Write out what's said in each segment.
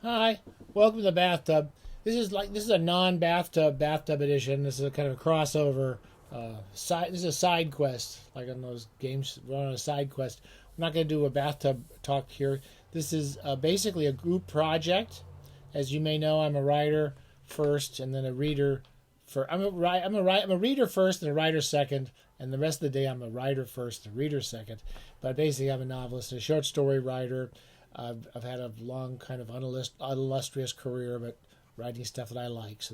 Hi, welcome to the bathtub. This is a non-bathtub edition. This is a kind of a crossover side. This is a side quest, like on those games. We're on a side quest. We're not going to do a bathtub talk here. This is basically a group project. As you may know, I'm a writer first, and then a reader. I'm a reader first and a writer second, and the rest of the day I'm a writer first and a reader second. But basically, I'm a novelist and a short story writer. I've had a long kind of unillustrious career, but writing stuff that I like. So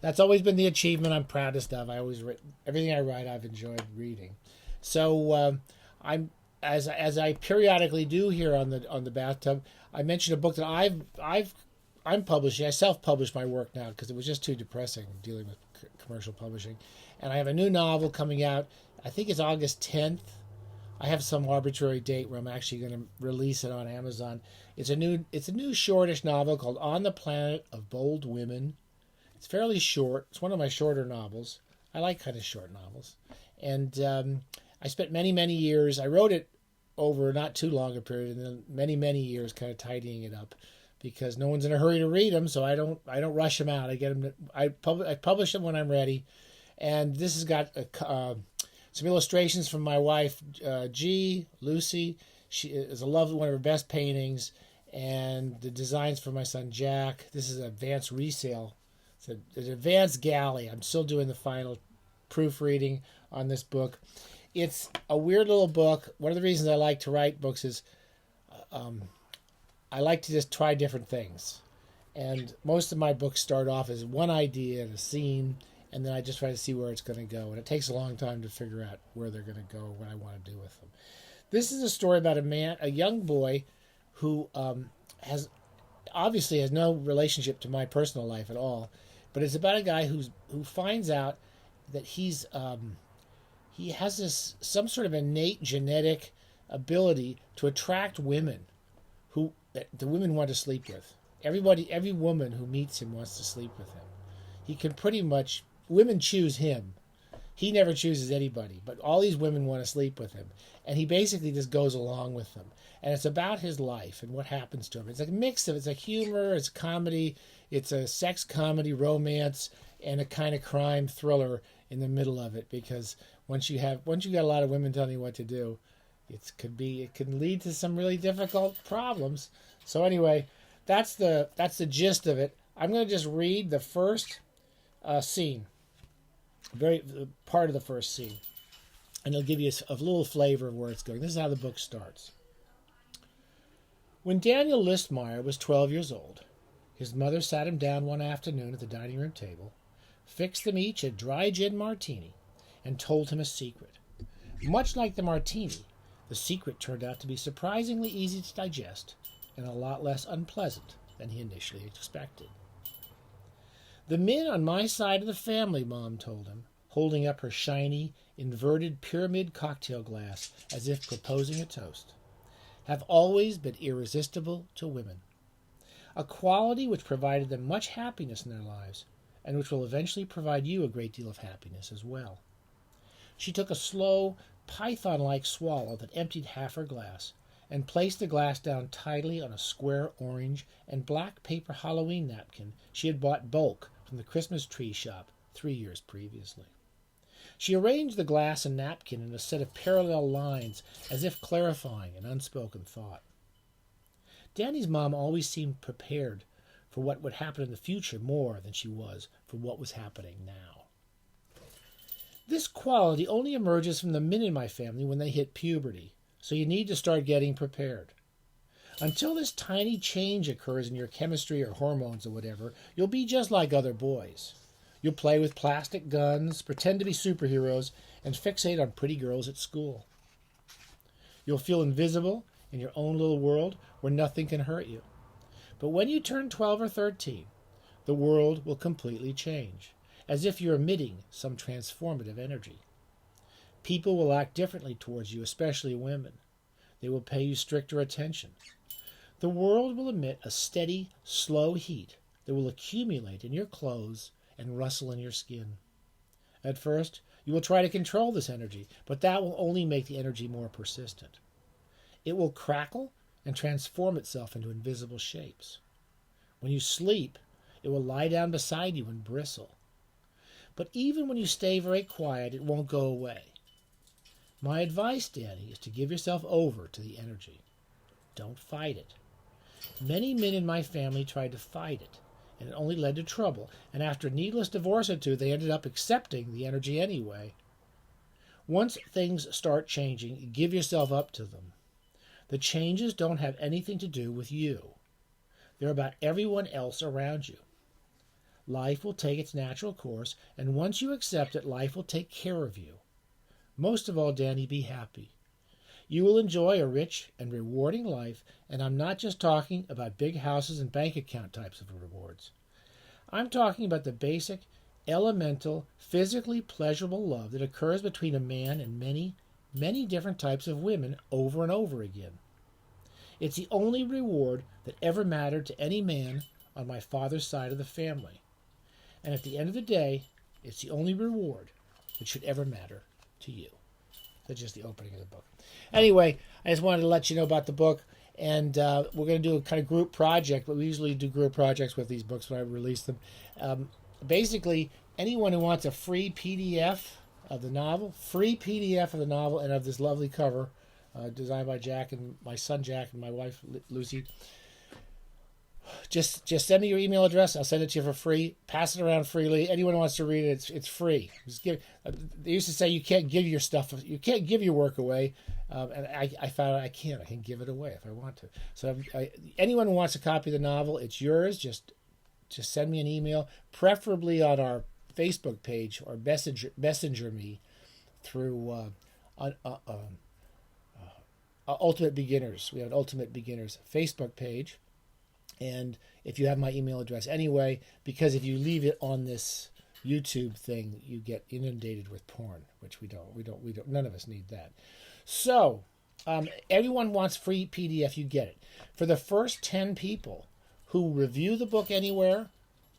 that's always been the achievement I'm proudest of. Everything I write I've enjoyed reading. So I'm as I periodically do here on the bathtub. I mentioned a book that I'm publishing. I self-publish my work now because it was just too depressing dealing with commercial publishing, and I have a new novel coming out. I think it's August 10th. I have some arbitrary date where I'm actually going to release it on Amazon. It's a new shortish novel called On the Planet of Bold Women. It's fairly short. It's one of my shorter novels. I like kind of short novels. And I spent many years. I wrote it over not too long a period, and then many years kind of tidying it up, because no one's in a hurry to read them, so I don't rush them out. I publish them when I'm ready, and this has got some illustrations from my wife, Lucy. She is one of her best paintings, and the designs for my son, Jack. This is an advanced resale. It's an advanced galley. I'm still doing the final proofreading on this book. It's a weird little book. One of the reasons I like to write books is I like to just try different things. And most of my books start off as one idea and a scene, and then I just try to see where it's going to go. And it takes a long time to figure out where they're going to go, what I want to do with them. This is a story about a young boy who obviously has no relationship to my personal life at all, but it's about a guy who finds out that he has some sort of innate genetic ability to attract women that the women want to sleep with. Every woman who meets him wants to sleep with him. He can pretty much. Women choose him. He never chooses anybody, but all these women want to sleep with him. And he basically just goes along with them. And it's about his life and what happens to him. It's like a mix of, it's like humor, it's comedy, it's a sex comedy, romance, and a kind of crime thriller in the middle of it. Because once you got a lot of women telling you what to do, it can lead to some really difficult problems. So anyway, that's the gist of it. I'm going to just read the first scene. Part of the first scene, and it'll give you a little flavor of where it's going. This is how the book starts. When Daniel Listmeyer was 12 years old, his mother sat him down one afternoon at the dining room table, fixed them each a dry gin martini, and told him a secret. Much like the martini, the secret turned out to be surprisingly easy to digest and a lot less unpleasant than he initially expected. "The men on my side of the family," Mom told him, holding up her shiny, inverted pyramid cocktail glass as if proposing a toast, "have always been irresistible to women. A quality which provided them much happiness in their lives, and which will eventually provide you a great deal of happiness as well." She took a slow, python-like swallow that emptied half her glass, and placed the glass down tidily on a square orange and black paper Halloween napkin she had bought bulk from the Christmas tree shop 3 years previously. She arranged the glass and napkin in a set of parallel lines, as if clarifying an unspoken thought. Danny's mom always seemed prepared for what would happen in the future more than she was for what was happening now. "This quality only emerges from the men in my family when they hit puberty, so you need to start getting prepared. Until this tiny change occurs in your chemistry or hormones or whatever, you'll be just like other boys. You'll play with plastic guns, pretend to be superheroes, and fixate on pretty girls at school. You'll feel invisible in your own little world where nothing can hurt you. But when you turn 12 or 13, the world will completely change, as if you're emitting some transformative energy. People will act differently towards you, especially women. They will pay you stricter attention. The world will emit a steady, slow heat that will accumulate in your clothes and rustle in your skin. At first, you will try to control this energy, but that will only make the energy more persistent. It will crackle and transform itself into invisible shapes. When you sleep, it will lie down beside you and bristle. But even when you stay very quiet, it won't go away. My advice, Danny, is to give yourself over to the energy. Don't fight it. Many men in my family tried to fight it, and it only led to trouble. And after a needless divorce or two, they ended up accepting the energy anyway. Once things start changing, give yourself up to them. The changes don't have anything to do with you. They're about everyone else around you. Life will take its natural course, and once you accept it, life will take care of you. Most of all, Danny, be happy. You will enjoy a rich and rewarding life, and I'm not just talking about big houses and bank account types of rewards. I'm talking about the basic, elemental, physically pleasurable love that occurs between a man and many, many different types of women over and over again. It's the only reward that ever mattered to any man on my father's side of the family. And at the end of the day, it's the only reward that should ever matter to you. That's just the opening of the book. Anyway, I just wanted to let you know about the book. And we're going to do a kind of group project, but we usually do group projects with these books when I release them. Basically, anyone who wants a free PDF of the novel, and of this lovely cover, designed by Jack and my son Jack and my wife Lucy, just send me your email address. I'll send it to you for free. Pass it around freely. Anyone who wants to read it, it's free. They used to say you can't give your work away, and I found out I can give it away if I want to. So anyone who wants a copy of the novel, it's yours. Just send me an email, preferably on our Facebook page or messenger me through Ultimate Beginners. We have an Ultimate Beginners Facebook page. And if you have my email address anyway, because if you leave it on this YouTube thing, you get inundated with porn, which we don't. None of us need that. So, everyone wants free PDF. You get it. For the first 10 people who review the book anywhere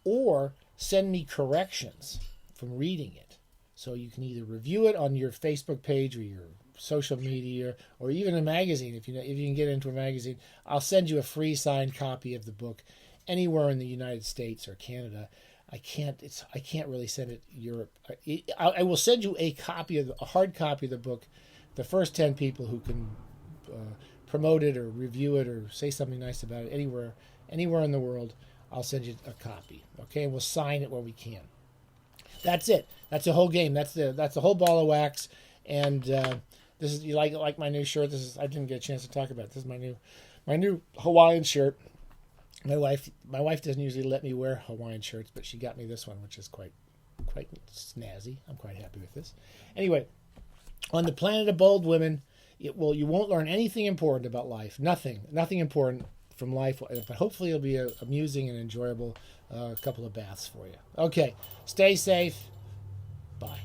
or send me corrections from reading it, so you can either review it on your Facebook page or your social media, or even a magazine. If you can get into a magazine, I'll send you a free signed copy of the book anywhere in the United States or Canada. I can't really send it to Europe. I will send you a hard copy of the book. The first 10 people who can promote it or review it or say something nice about it anywhere in the world, I'll send you a copy. Okay, and we'll sign it where we can. That's it. That's the whole game. That's the whole ball of wax. And this is, you like my new shirt. I didn't get a chance to talk about it. This is my new Hawaiian shirt. My wife doesn't usually let me wear Hawaiian shirts, but she got me this one, which is quite snazzy. I'm quite happy with this. Anyway, on the planet of bold women, you won't learn anything important about life. Nothing important from life, but hopefully it'll be an amusing and enjoyable couple of baths for you. Okay, stay safe. Bye.